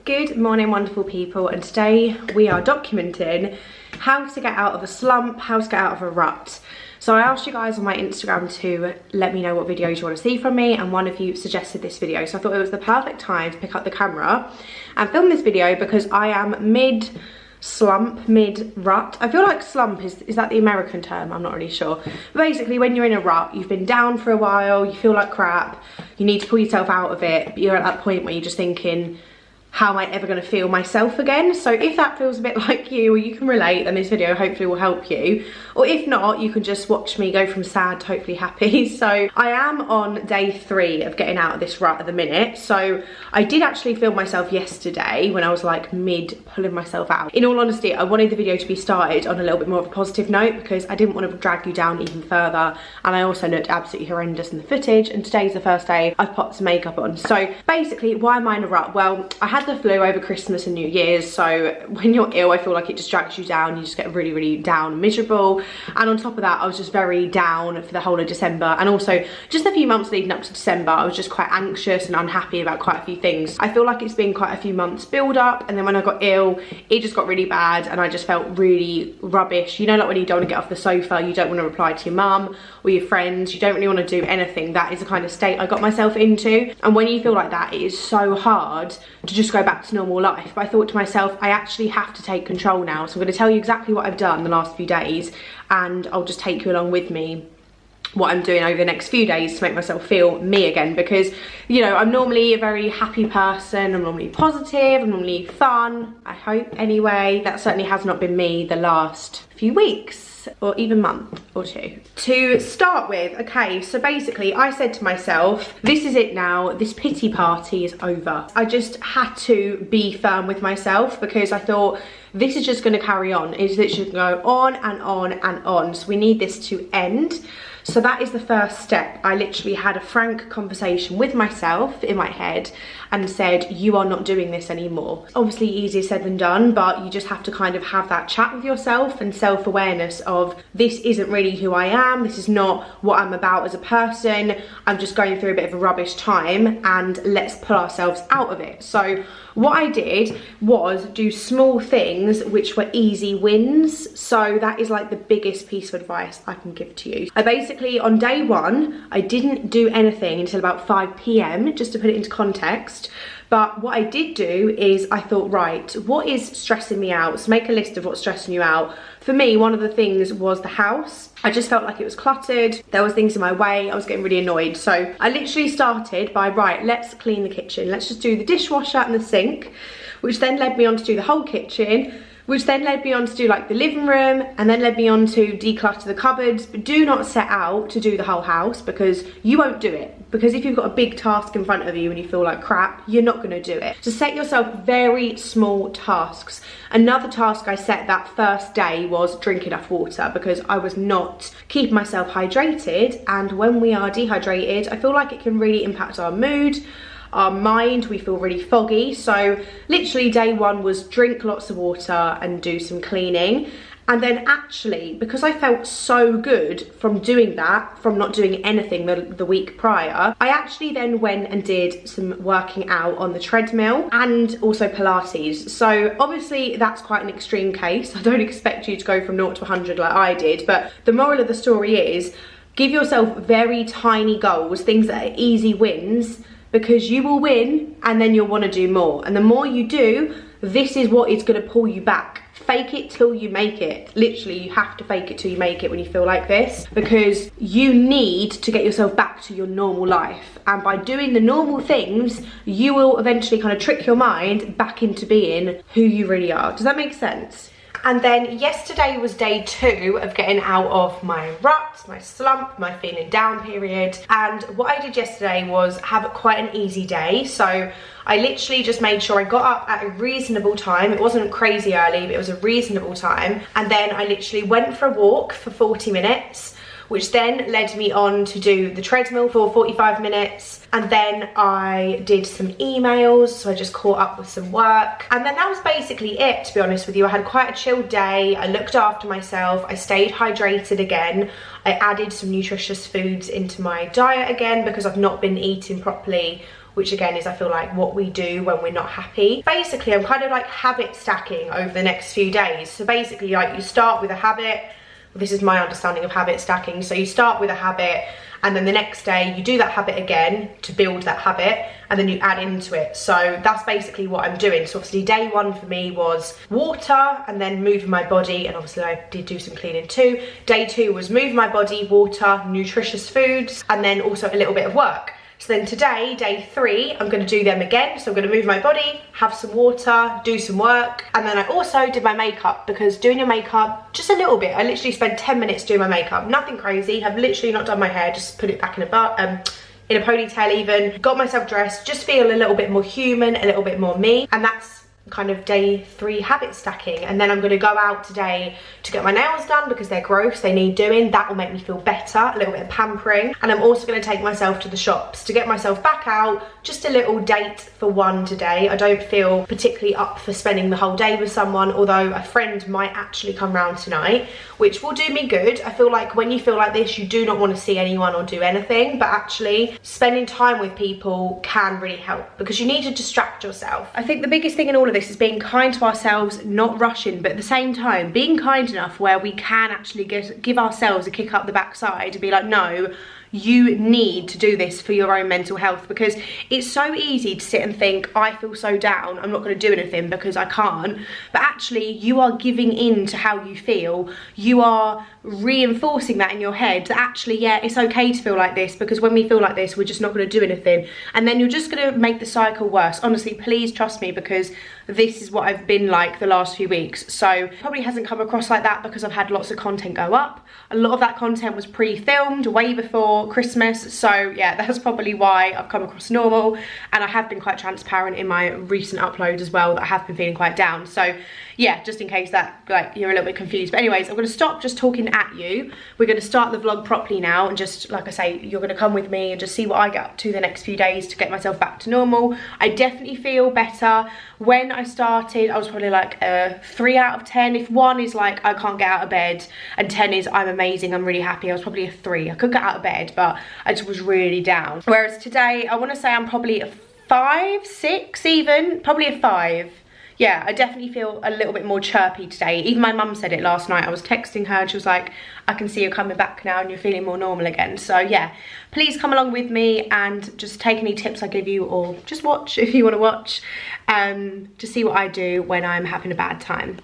Good morning, wonderful people, and today we are documenting how to get out of a slump, how to get out of a rut. So I asked you guys on my Instagram to let me know what videos you want to see from me, and one of you suggested this video, so I thought it was the perfect time to pick up the camera and film this video because I am mid-slump, mid-rut. I feel like slump is that the American term? I'm not really sure. But basically, when you're in a rut, you've been down for a while, you feel like crap, you need to pull yourself out of it, but you're at that point where you're just thinking, how am I ever going to feel myself again? So if that feels a bit like you, or you can relate, then this video hopefully will help you. Or if not, you can just watch me go from sad to hopefully happy. So I am on day 3 of getting out of this rut at the minute. So I did actually film myself yesterday when I was like mid pulling myself out. In all honesty, I wanted the video to be started on a little bit more of a positive note because I didn't want to drag you down even further. And I also looked absolutely horrendous in the footage. And today's the first day I've popped some makeup on. So basically, why am I in a rut? Well, I had the flu over Christmas and New Year's, so when you're ill I feel like it just drags you down. You just get really down and miserable, and on top of that I was just very down for the whole of December, and also just a few months leading up to December I was just quite anxious and unhappy about quite a few things. I feel like it's been quite a few months build up, and then when I got ill it just got really bad and I just felt really rubbish. You know, like when you don't want to get off the sofa, you don't want to reply to your mum or your friends, you don't really want to do anything. That is the kind of state I got myself into, and when you feel like that it is so hard to just go back to normal life. But I thought to myself, I actually have to take control now, so I'm going to tell you exactly what I've done the last few days, and I'll just take you along with me what I'm doing over the next few days to make myself feel me again, because you know, I'm normally a very happy person, I'm normally positive, I'm normally fun, I hope anyway. That certainly has not been me the last few weeks or even month or two. To start with, okay, so basically I said to myself, this is it now, this pity party is over. I just had to be firm with myself because I thought this is just going to carry on. It's literally going to go on and on and on, so we need this to end. So that is the first step. I literally had a frank conversation with myself in my head and said, you are not doing this anymore. Obviously easier said than done, but you just have to kind of have that chat with yourself and self-awareness of, this isn't really who I am, this is not what I'm about as a person, I'm just going through a bit of a rubbish time, and let's pull ourselves out of it. So what I did was do small things which were easy wins. So that is like the biggest piece of advice I can give to you. I basically, on day 1, I didn't do anything until about 5 PM, just to put it into context. But what I did do is I thought, right, what is stressing me out? So make a list of what's stressing you out. For me, one of the things was the house. I just felt like it was cluttered. There was things in my way. I was getting really annoyed. So I literally started by, right, let's clean the kitchen. Let's just do the dishwasher and the sink, which then led me on to do the whole kitchen, which then led me on to do like the living room, and then led me on to declutter the cupboards. But do not set out to do the whole house because you won't do it. Because if you've got a big task in front of you and you feel like crap, you're not going to do it. So set yourself very small tasks. Another task I set that first day was drink enough water, because I was not keeping myself hydrated, and when we are dehydrated, I feel like it can really impact our mood, our mind, we feel really foggy. So literally day 1 was drink lots of water and do some cleaning. And then actually, because I felt so good from doing that, from not doing anything the week prior, I actually then went and did some working out on the treadmill and also Pilates. So obviously that's quite an extreme case. I don't expect you to go from 0 to 100 like I did, but the moral of the story is, give yourself very tiny goals, things that are easy wins, because you will win and then you'll want to do more. And the more you do, this is what is going to pull you back. Fake it till you make it. Literally, you have to fake it till you make it when you feel like this, because you need to get yourself back to your normal life. And by doing the normal things, you will eventually kind of trick your mind back into being who you really are. Does that make sense? And then yesterday was day 2 of getting out of my rut, my slump, my feeling down period. And what I did yesterday was have quite an easy day. So I literally just made sure I got up at a reasonable time. It wasn't crazy early, but it was a reasonable time. And then I literally went for a walk for 40 minutes, which then led me on to do the treadmill for 45 minutes. And then I did some emails, so I just caught up with some work. And then that was basically it, to be honest with you. I had quite a chill day. I looked after myself. I stayed hydrated again. I added some nutritious foods into my diet again because I've not been eating properly which again is, I feel like, what we do when we're not happy. Basically, I'm kind of like habit stacking over the next few days. So basically, like, you start with a habit. This is my understanding of habit stacking. So you start with a habit, and then the next day you do that habit again to build that habit, and then you add into it. So that's basically what I'm doing. So obviously day one for me was water and then moving my body, and obviously I did do some cleaning too. Day two was move my body, water, nutritious foods, and then also a little bit of work. So then today, day three, I'm going to do them again. So I'm going to move my body, have some water, do some work. And then I also did my makeup, because doing your makeup, just a little bit. I literally spent 10 minutes doing my makeup. Nothing crazy. I've literally not done my hair, just put it back in a ponytail even. Got myself dressed, just feel a little bit more human, a little bit more me. And that's kind of day three habit stacking. And then I'm going to go out today to get my nails done because they're gross, they need doing. That will make me feel better, a little bit of pampering. And I'm also going to take myself to the shops to get myself back out. Just a little date for one today. I don't feel particularly up for spending the whole day with someone, although a friend might actually come round tonight, which will do me good. I feel like when you feel like this, you do not want to see anyone or do anything, but actually spending time with people can really help, because you need to distract yourself. I think the biggest thing in all of this is being kind to ourselves, not rushing, but at the same time being kind enough where we can actually give ourselves a kick up the backside and be like, no, you need to do this for your own mental health. Because it's so easy to sit and think, I feel so down, I'm not going to do anything because I can't. But actually, you are giving in to how you feel. You are reinforcing that in your head that actually, yeah, it's okay to feel like this, because when we feel like this, we're just not going to do anything. And then you're just going to make the cycle worse. Honestly, please trust me, because this is what I've been like the last few weeks. So probably hasn't come across like that because I've had lots of content go up. A lot of that content was pre-filmed way before Christmas, so yeah, that's probably why I've come across normal. And I have been quite transparent in my recent uploads as well, that I have been feeling quite down. So yeah, just in case that, like, you're a little bit confused. But anyways, I'm going to stop just talking at you. We're going to start the vlog properly now, and just, like I say, you're going to come with me and just see what I get up to the next few days to get myself back to normal. I definitely feel better. When I started, I was probably like a 3 out of 10. If 1 is like, I can't get out of bed, and 10 is I'm amazing, I'm really happy, I was probably a 3. I could get out of bed, but I just was really down. Whereas today, I want to say I'm probably a 5, 6 even, probably a 5. Yeah, I definitely feel a little bit more chirpy today. Even my mum said it last night. I was texting her and she was like, I can see you're coming back now and you're feeling more normal again. So yeah, please come along with me and just take any tips I give you, or just watch if you want to watch, to see what I do when I'm having a bad time.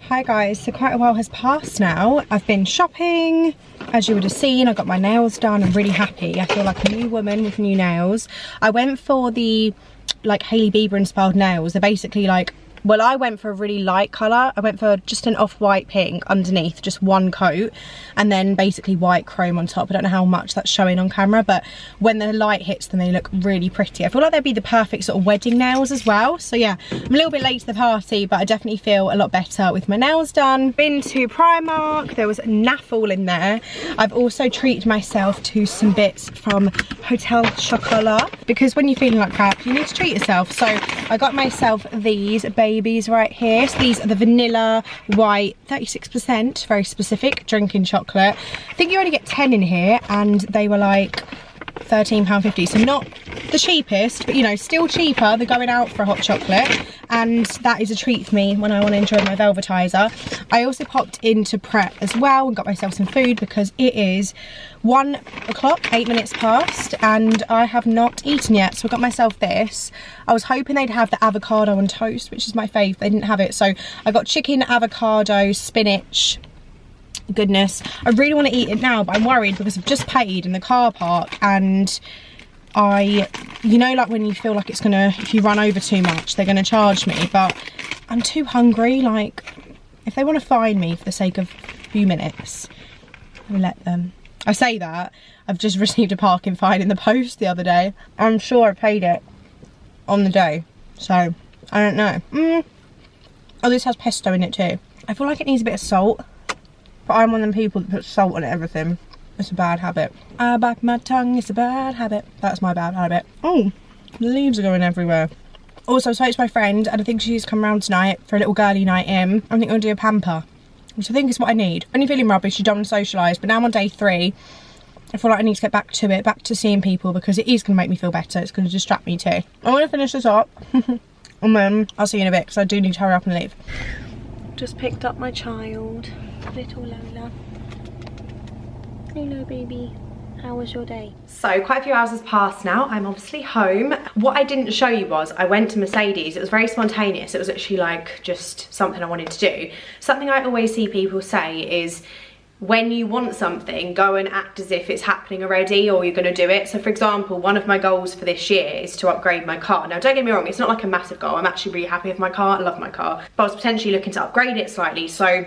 Hi guys, so quite a while has passed now. I've been shopping, as you would have seen. I got my nails done. I'm really happy. I feel like a new woman with new nails. I went for the like Hailey Bieber inspired nails. They're basically like, well, I went for a really light colour. I went for just an off-white pink underneath, just one coat, and then basically white chrome on top. I don't know how much that's showing on camera, but when the light hits them, they look really pretty. I feel like they'd be the perfect sort of wedding nails as well. So yeah, I'm a little bit late to the party, but I definitely feel a lot better with my nails done. Been to Primark, there was naffle in there. I've also treated myself to some bits from Hotel Chocolat, because when you're feeling like crap, you need to treat yourself. So I got myself these babies right here. So these are the vanilla white 36%, very specific, drinking chocolate. I think you only get 10 in here, and they were like £13.50, so not the cheapest, but you know, still cheaper than going out for a hot chocolate. And that is a treat for me when I want to enjoy my velvetizer. I also popped into Pret as well and got myself some food, because it is 1 o'clock, 8 minutes past, and I have not eaten yet. So I got myself this. I was hoping they'd have the avocado on toast, which is my fave. They didn't have it, so I got chicken, avocado, spinach. Goodness, I really want to eat it now, but I'm worried because I've just paid in the car park, and you know, like when you feel like it's gonna, if you run over too much, they're gonna charge me, but I'm too hungry. Like, if they want to fine me for the sake of a few minutes, I'll let them. I say that, I've just received a parking fine in the post the other day. I'm sure I paid it on the day, so I don't know. Oh, this has pesto in it too. I feel like it needs a bit of salt, but I'm one of them people that puts salt on everything. It's a bad habit. I bite my tongue, it's a bad habit. That's my bad habit. Oh, the leaves are going everywhere. Also, I spoke to my friend and I think she's come round tonight for a little girly night in. I think we'll do a pamper, which I think is what I need. Only feeling rubbish, you don't want to socialise, but now I'm on day 3. I feel like I need to get back to it, back to seeing people, because it is going to make me feel better. It's going to distract me too. I'm going to finish this up and then I'll see you in a bit because I do need to hurry up and leave. Just picked up my child, little Lola. Hello baby, how was your day? So quite a few hours has passed now. I'm obviously home. What I didn't show you was I went to Mercedes. It was very spontaneous. It was actually like just something I wanted to do. Something I always see people say is, when you want something, go and act as if it's happening already or you're going to do it. So for example, one of my goals for this year is to upgrade my car. Now don't get me wrong, it's not like a massive goal. I'm actually really happy with my car. I love my car. But I was potentially looking to upgrade it slightly. So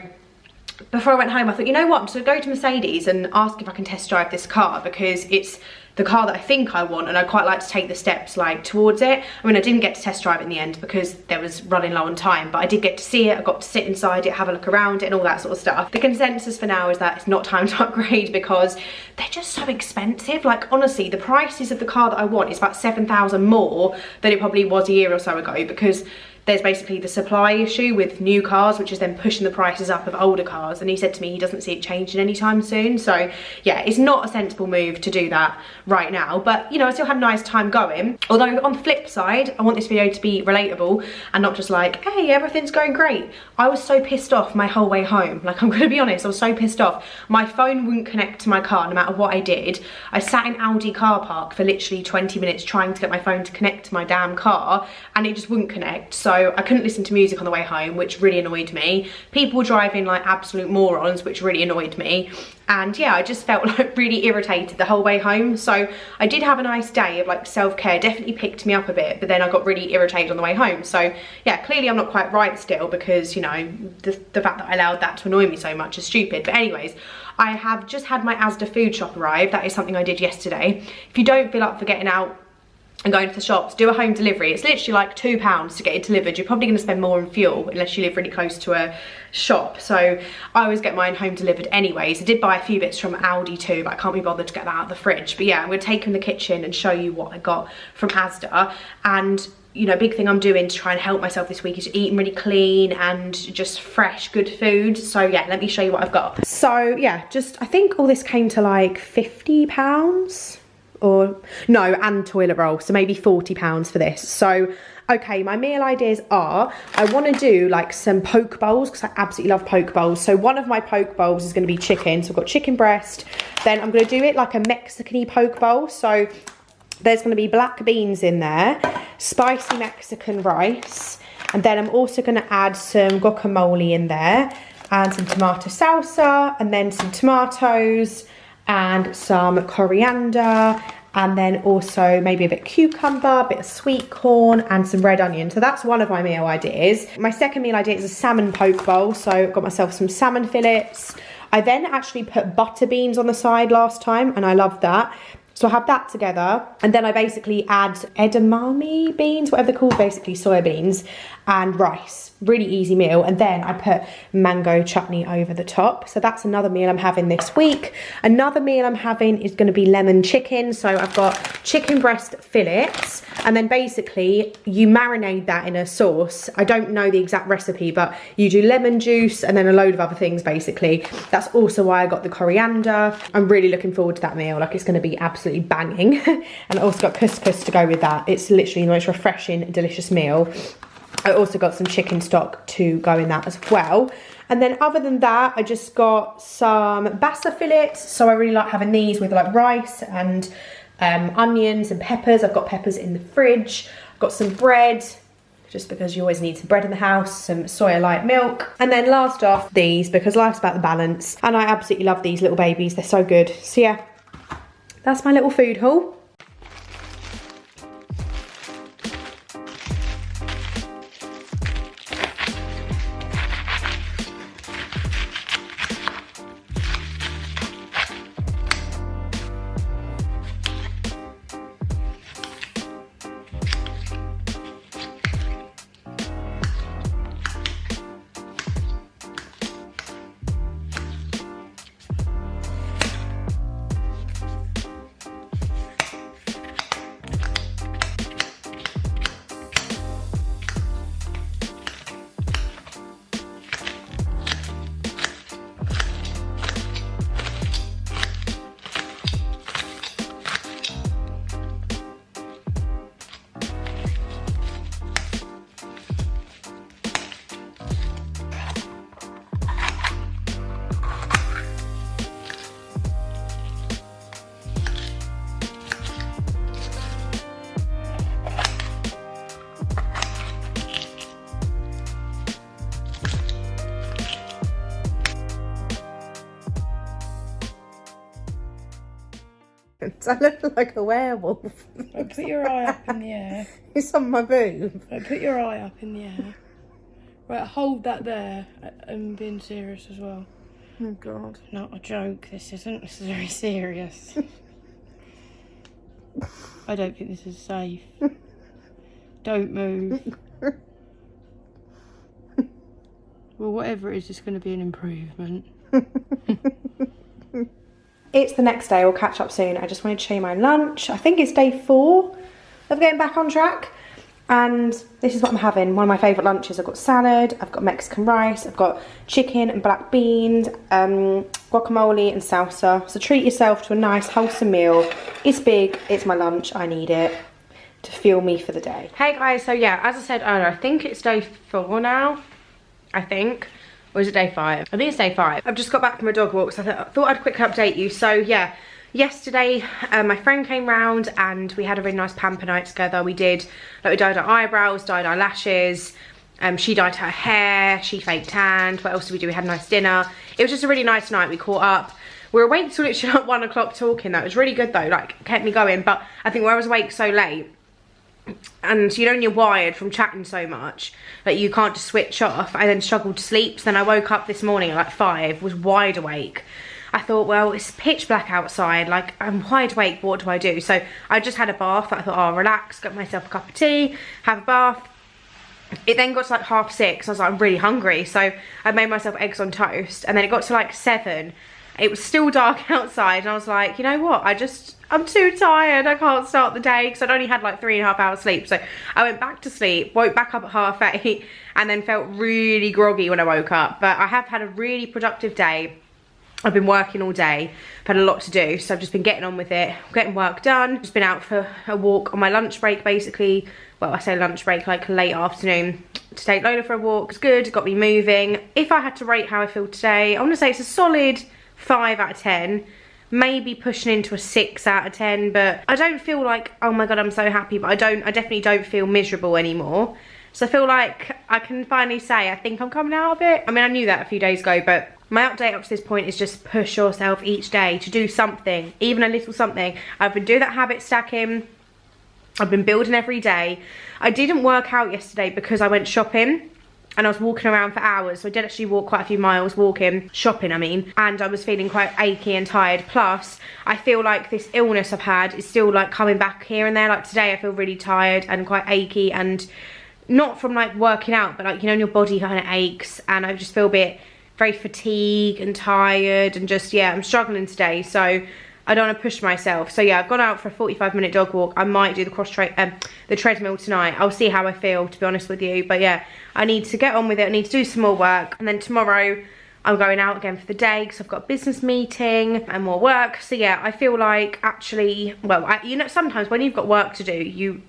before I went home, I thought, you know what, I'm just gonna go to Mercedes and ask if I can test drive this car, because it's the car that I think I want and I'd quite like to take the steps like towards it. I mean, I didn't get to test drive it in the end because there was running low on time, but I did get to see it. I got to sit inside it, have a look around it and all that sort of stuff. The consensus for now is that it's not time to upgrade because they're just so expensive. Like honestly, the prices of the car that I want is about 7,000 more than it probably was a year or so ago, because there's basically the supply issue with new cars, which is then pushing the prices up of older cars. And he said to me he doesn't see it changing anytime soon. So yeah, it's not a sensible move to do that right now. But you know, I still had a nice time going. Although on the flip side, I want this video to be relatable and not just like, hey, everything's going great. I was so pissed off my whole way home. Like, I'm gonna be honest, I was so pissed off. My phone wouldn't connect to my car no matter what I did. I sat in Audi car park for literally 20 minutes trying to get my phone to connect to my damn car and it just wouldn't connect. So I couldn't listen to music on the way home, which really annoyed me. People driving like absolute morons, which really annoyed me. And yeah, I just felt like really irritated the whole way home. So I did have a nice day of like self-care, definitely picked me up a bit, but then I got really irritated on the way home. So yeah, clearly I'm not quite right still, because you know, the fact that I allowed that to annoy me so much is stupid. But anyways, I have just had my Asda food shop arrive. That is something I did yesterday. If you don't feel up for getting out and going to the shops, do a home delivery. It's literally like £2 to get it delivered. You're probably going to spend more on fuel unless you live really close to a shop. So I always get mine home delivered anyways. I did buy a few bits from Aldi too, but I can't be bothered to get that out of the fridge. But yeah, I'm going to take them in the kitchen and show you what I got from Asda. And you know, big thing I'm doing to try and help myself this week is eating really clean and just fresh, good food. So yeah, let me show you what I've got. So yeah, just, I think all this came to like £50. Or no, and toilet roll, so maybe £40 for this. So okay, my meal ideas are, I want to do like some poke bowls, because I absolutely love poke bowls. So one of my poke bowls is going to be chicken, so I've got chicken breast. Then I'm going to do it like a Mexican-y poke bowl. So there's going to be black beans in there, spicy Mexican rice, and then I'm also going to add some guacamole in there and some tomato salsa, and then some tomatoes and some coriander, and then also maybe a bit of cucumber, a bit of sweet corn and some red onion. So that's one of my meal ideas. My second meal idea is a salmon poke bowl. So I've got myself some salmon fillets. I then actually put butter beans on the side last time and I love that. So I have that together, and then I basically add edamame beans, whatever they're called, basically soybeans, and rice. Really easy meal. And then I put mango chutney over the top. So that's another meal I'm having this week. Another meal I'm having is going to be lemon chicken. So I've got chicken breast fillets, and then basically you marinate that in a sauce. I don't know the exact recipe, but you do lemon juice and then a load of other things basically. That's also why I got the coriander. I'm really looking forward to that meal. Like, it's going to be absolutely banging. And I also got couscous to go with that. It's literally the most refreshing, delicious meal. I also got some chicken stock to go in that as well. And then other than that, I just got some bassa fillets. So I really like having these with like rice and onions and peppers. I've got peppers in the fridge. I've got some bread, just because you always need some bread in the house, some soya light milk. And then last off, these, because life's about the balance. And I absolutely love these little babies. They're so good. So yeah, that's my little food haul. I look like a werewolf. Right, put your eye up in the air. It's on my boob. Right, put your eye up in the air. Right, hold that there. I'm being serious as well. Oh God. Not a joke, this isn't. This is very serious. I don't think this is safe. Don't move. Well, whatever it is, it's going to be an improvement. It's the next day, we'll catch up soon. I just wanted to show you my lunch. I think it's day 4 of getting back on track. And this is what I'm having. One of my favourite lunches. I've got salad, I've got Mexican rice, I've got chicken and black beans, guacamole and salsa. So treat yourself to a nice wholesome meal. It's big, it's my lunch, I need it to fuel me for the day. Hey guys, so yeah, as I said earlier, I think it's day 4 now. I think. Or is it day 5? I think it's day 5. I've just got back from a dog walk, so I thought I'd quickly update you. So yeah, yesterday my friend came round and we had a really nice pamper night together. We dyed our eyebrows, dyed our lashes. She dyed her hair, she fake tanned. What else did we do? We had a nice dinner. It was just a really nice night. We caught up. We were awake till literally like 1 o'clock talking. That was really good though, like kept me going. But I think where I was awake so late, and you know when you're wired from chatting so much that you can't just switch off, I then struggled to sleep. So then I woke up this morning at like 5, was wide awake. I thought, well, it's pitch black outside, like I'm wide awake, what do I do? So I just had a bath. I thought, oh, I'll relax, got myself a cup of tea, have a bath. It then got to like 6:30, I was like, I'm really hungry, so I made myself eggs on toast. And then it got to like 7, it was still dark outside, and I was like, you know what, I'm too tired, I can't start the day, because I'd only had like 3.5 hours sleep. So I went back to sleep, woke back up at 8:30, and then felt really groggy when I woke up. But I have had a really productive day. I've been working all day, I've had a lot to do, so I've just been getting on with it, getting work done. Just been out for a walk on my lunch break, basically. Well, I say lunch break, like late afternoon, to take Lola for a walk. It's good, it got me moving. If I had to rate how I feel today, I want to say it's a solid 5 out of 10. Maybe pushing into a 6 out of 10, but I don't feel like, oh my God, I'm so happy, but I definitely don't feel miserable anymore. So I feel like I can finally say I think I'm coming out of it. I mean, I knew that a few days ago, but my update up to this point is just push yourself each day to do something, even a little something. I've been doing that habit stacking. I've been building every day. I didn't work out yesterday because I went shopping and I was walking around for hours. So I did actually walk quite a few miles shopping I mean, and I was feeling quite achy and tired. Plus, I feel like this illness I've had is still like coming back here and there. Like today I feel really tired and quite achy, and not from like working out, but like, you know, your body kind of aches, and I just feel a bit very fatigued and tired, and just, yeah, I'm struggling today. So I don't want to push myself. So yeah, I've gone out for a 45-minute dog walk. I might do the treadmill tonight. I'll see how I feel, to be honest with you. But yeah, I need to get on with it. I need to do some more work. And then tomorrow I'm going out again for the day because I've got a business meeting and more work. So yeah, I feel like actually, well, you know, sometimes when you've got work to do, you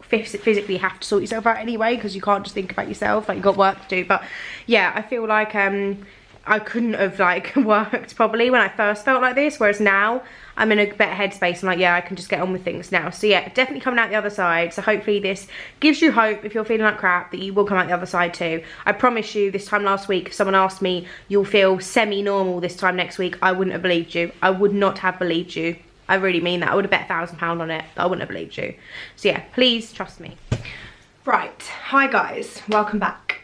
physically have to sort yourself out anyway, because you can't just think about yourself, like you've got work to do. But yeah, I feel like I couldn't have like worked properly when I first felt like this, whereas now I'm in a better headspace. I'm like, yeah, I can just get on with things now. So yeah, definitely coming out the other side. So hopefully this gives you hope, if you're feeling like crap, that you will come out the other side too. I promise you, this time last week, if someone asked me, you'll feel semi-normal this time next week, I wouldn't have believed you. I would not have believed you. I really mean that. I would have bet £1,000 on it. I wouldn't have believed you. So yeah, please trust me. Right, hi guys, welcome back.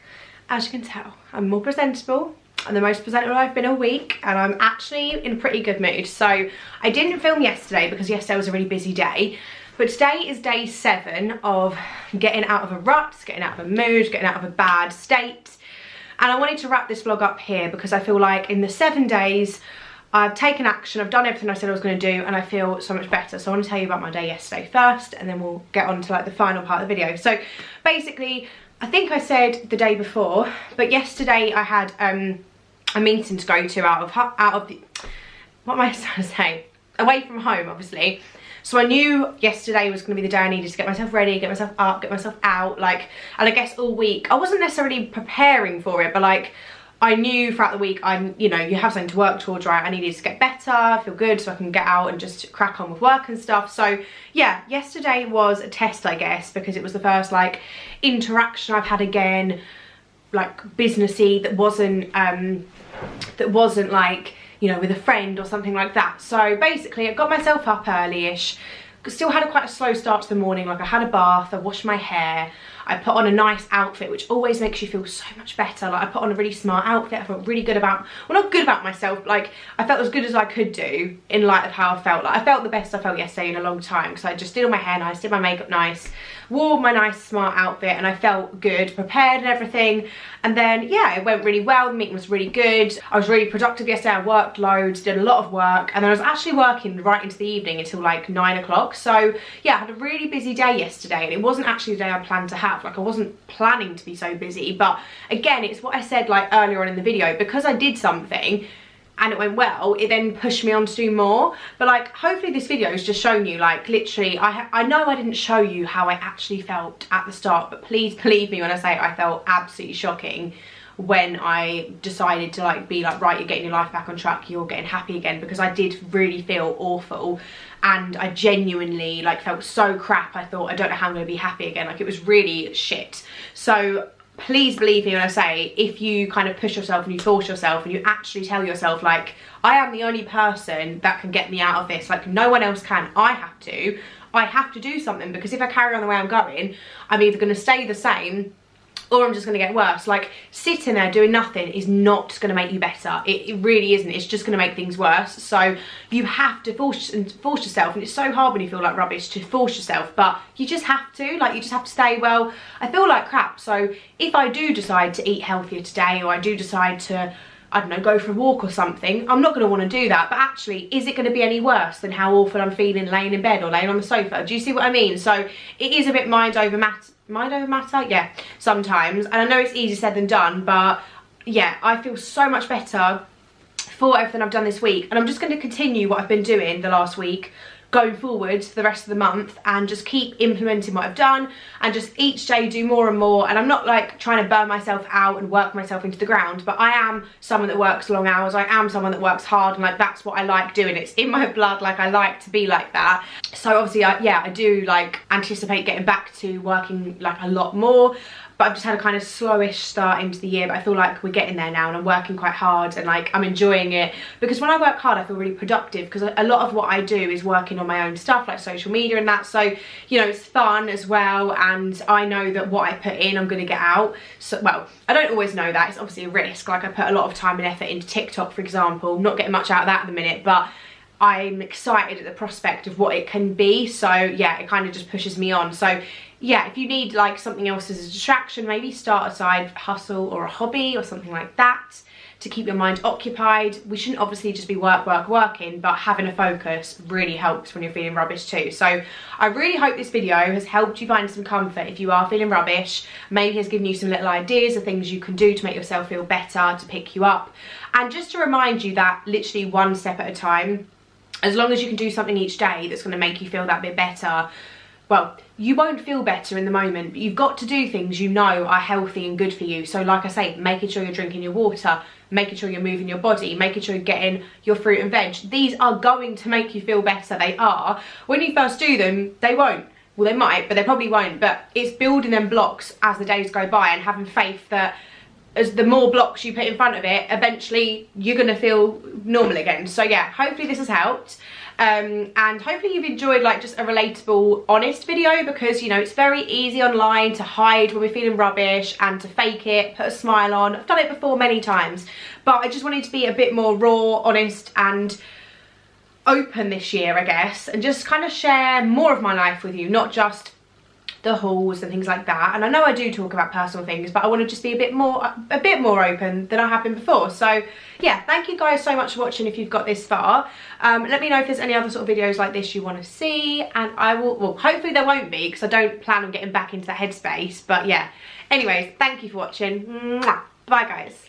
As you can tell, I'm more presentable. I'm the most presentable I've been all week, and I'm actually in a pretty good mood. So I didn't film yesterday because yesterday was a really busy day, but today is day 7 of getting out of a rut, getting out of a mood, getting out of a bad state. And I wanted to wrap this vlog up here because I feel like in the 7 days I've taken action, I've done everything I said I was going to do, and I feel so much better. So I want to tell you about my day yesterday first, and then we'll get on to like the final part of the video. So basically, I think I said the day before, but yesterday I had a meeting to go to out of the, what am I trying to say? Away from home, obviously. So I knew yesterday was going to be the day I needed to get myself ready, get myself up, get myself out, like, and I guess all week I wasn't necessarily preparing for it, but like, I knew throughout the week, you know, you have something to work towards, right? I needed to get better, feel good, so I can get out and just crack on with work and stuff. So yeah, yesterday was a test, I guess, because it was the first like interaction I've had again, like businessy, that wasn't like you know, with a friend or something like that. So basically I got myself up early-ish, still had quite a slow start to the morning. Like I had a bath, I washed my hair, I put on a nice outfit, which always makes you feel so much better. Like I put on a really smart outfit, I felt really good about, well, not good about myself, like I felt as good as I could do in light of how I felt. Like I felt the best I felt yesterday in a long time, because I just did all my hair nice, did my makeup nice, wore my nice smart outfit, and I felt good, prepared and everything. And then yeah, it went really well, the meeting was really good, I was really productive yesterday, I worked loads, did a lot of work, and then I was actually working right into the evening until like 9 o'clock. So yeah, I had a really busy day yesterday, and it wasn't actually the day I planned to have. Like I wasn't planning to be so busy, but again, it's what I said like earlier on in the video, because I did something and it went well, it then pushed me on to do more. But like hopefully this video has just shown you, like literally, I know I didn't show you how I actually felt at the start, but please believe me when I say I felt absolutely shocking when I decided to like be like, right, you're getting your life back on track, you're getting happy again, because I did really feel awful, and I genuinely like felt so crap. I thought, I don't know how I'm gonna be happy again. Like it was really shit. So please believe me when I say, if you kind of push yourself and you force yourself and you actually tell yourself like, I am the only person that can get me out of this, like no one else can, I have to do something, because if I carry on the way I'm going, I'm either going to stay the same or I'm just going to get worse. Like sitting there doing nothing is not going to make you better. It really isn't. It's just going to make things worse. So you have to force yourself, and it's so hard when you feel like rubbish to force yourself, but you just have to, like you just have to say, well, I feel like crap, so if I do decide to eat healthier today, or I do decide to, I don't know, go for a walk or something, I'm not going to want to do that, but actually, is it going to be any worse than how awful I'm feeling laying in bed or laying on the sofa? Do you see what I mean? So it is a bit mind over matter, yeah, sometimes. And I know it's easier said than done, but yeah, I feel so much better for everything I've done this week, and I'm just going to continue what I've been doing the last week going forward for the rest of the month, and just keep implementing what I've done, and just each day do more and more. And I'm not like trying to burn myself out and work myself into the ground, but I am someone that works long hours, I am someone that works hard, and like that's what I like doing. It's in my blood, like I like to be like that. So obviously I do like anticipate getting back to working like a lot more, but I've just had a kind of slowish start into the year. But I feel like we're getting there now, and I'm working quite hard, and like I'm enjoying it, because when I work hard I feel really productive, because a lot of what I do is working on my own stuff like social media and that, so you know, it's fun as well, and I know that what I put in I'm going to get out. So well, I don't always know that, it's obviously a risk. Like I put a lot of time and effort into TikTok, for example, not getting much out of that at the minute, but I'm excited at the prospect of what it can be. So yeah, it kind of just pushes me on. So yeah, if you need like something else as a distraction, maybe start a side hustle or a hobby or something like that to keep your mind occupied. We shouldn't obviously just be working, but having a focus really helps when you're feeling rubbish too. So I really hope this video has helped you find some comfort if you are feeling rubbish, maybe has given you some little ideas of things you can do to make yourself feel better, to pick you up, and just to remind you that literally one step at a time, as long as you can do something each day that's going to make you feel that bit better. Well, you won't feel better in the moment, but you've got to do things you know are healthy and good for you. So like I say, making sure you're drinking your water, making sure you're moving your body, making sure you're getting your fruit and veg. These are going to make you feel better. They are. When you first do them, they won't. Well, they might, but they probably won't. But it's building them blocks as the days go by, and having faith that as the more blocks you put in front of it, eventually you're going to feel normal again. So yeah, hopefully this has helped. And hopefully you've enjoyed like just a relatable, honest video, because you know, it's very easy online to hide when we're feeling rubbish and to fake it, put a smile on. I've done it before many times, but I just wanted to be a bit more raw, honest and open this year, I guess, and just kind of share more of my life with you, not just the hauls and things like that. And I know I do talk about personal things, but I want to just be a bit more open than I have been before. So yeah, thank you guys so much for watching if you've got this far. Let me know if there's any other sort of videos like this you want to see, and I will, well, hopefully there won't be, because I don't plan on getting back into that headspace. But yeah, anyways, thank you for watching. Mwah. Bye guys.